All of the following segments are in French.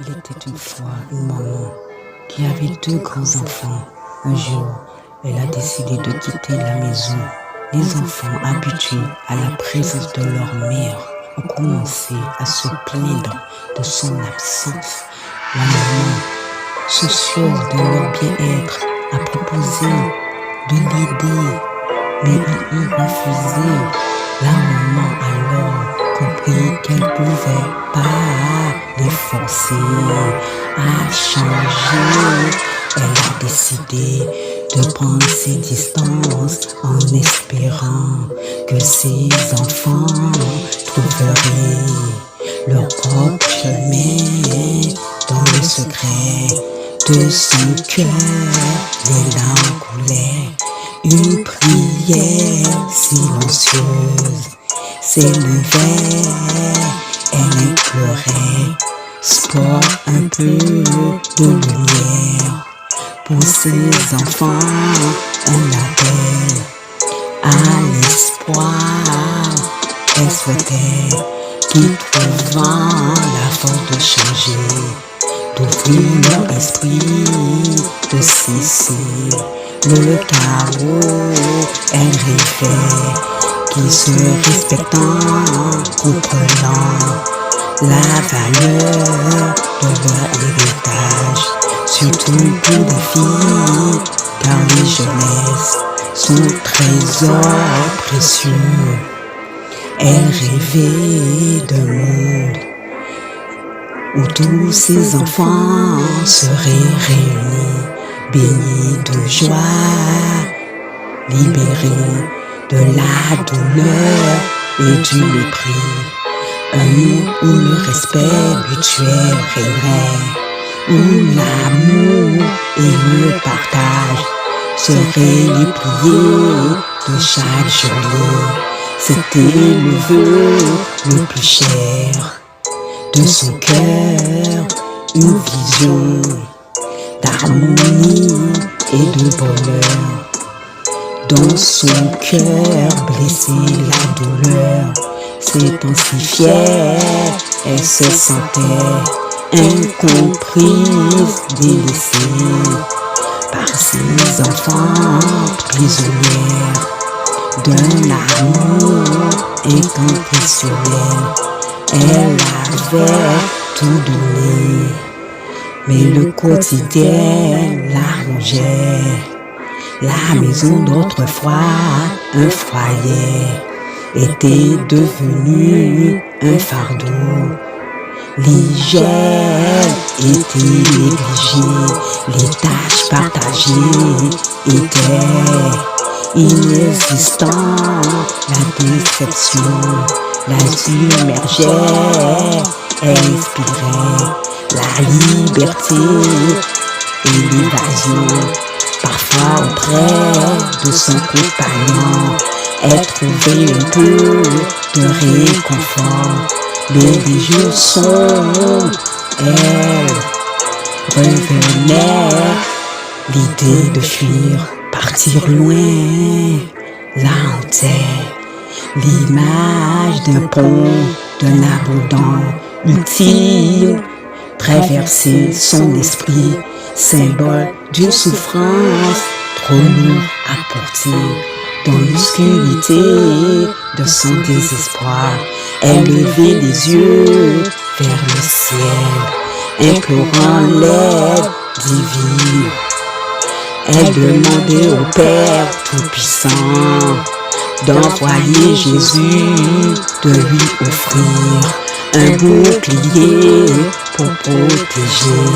Il était une fois une maman qui avait deux grands-enfants. Un jour, elle a décidé de quitter la maison. Les enfants, habitués à la présence de leur mère, ont commencé à se plaindre de son absence. La maman, soucieuse de leur bien-être, a proposé de l'aider, mais ils ont refusé. La maman alors compris qu'elle ne pouvait pas les forcer à changer. Elle a décidé de prendre ses distances en espérant que ses enfants trouveraient leur propre chemin dans le secret de son cœur. Les larmes coulaient, une prière silencieuse s'élevait. Elle implorait, sport un peu de lumière pour ses enfants, un appel à l'espoir. Elle souhaitait qu'ils trouvent la force de changer, d'ouvrir leur esprit, de cesser le chaos. Elle rêvait qu'ils se respectant, comprenant la valeur de leur héritage, surtout pour les filles, car les jeunesses sont trésors précieux. Elle rêvait d'un monde où tous ses enfants seraient réunis, baignés de joie, libérés de la douleur et du mépris. Un monde où le respect mutuel régnerait, où l'amour et le partage seraient les piliers de chaque journée. C'était le vœu le plus cher de son cœur, une vision d'harmonie et de bonheur. Dans son cœur blessé, la douleur s'intensifiait. Elle se sentait incomprise, délaissée par ses enfants, prisonnière d'un amour inconditionnel. Elle avait tout donné, mais le quotidien la rongeait. La maison d'autrefois, un foyer, était devenue un fardeau. L'hygiène était négligée, les tâches partagées étaient inexistantes. La déception la submergeait, elle inspirait la liberté et l'évasion. Parfois auprès de son compagnon, elle trouvait un peu de réconfort. Mais des jours sombres, elle revenait, l'idée de fuir, partir loin, la hantait. L'image d'un pont, d'un abandon utile, traversait son esprit, symbole d'une souffrance trop lourde à porter. Dans l'obscurité de son désespoir, elle levait les yeux vers le ciel, implorant l'aide divine. Elle demandait au Père Tout-Puissant d'envoyer Jésus, de lui offrir un bouclier pour protéger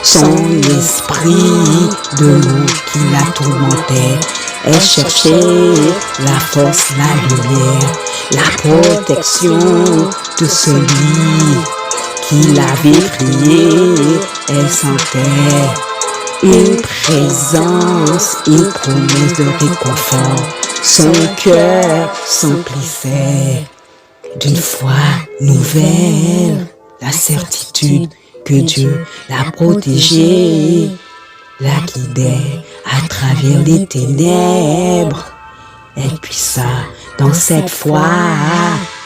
son esprit de l'eau qui la tourmentait. Elle cherchait la force, la lumière, la protection de celui qui l'avait créé. Elle sentait une présence, une promesse de réconfort. Son cœur s'emplissait d'une foi nouvelle, la certitude que Dieu l'a protégée, la guidait à travers les ténèbres. Elle puissa dans cette foi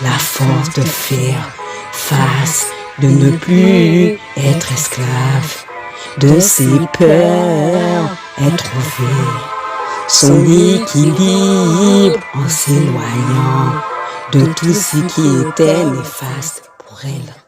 la force de faire face de ne plus être esclave de ses peurs, elle trouvait son équilibre en s'éloignant de tout ce qui était néfaste pour elle.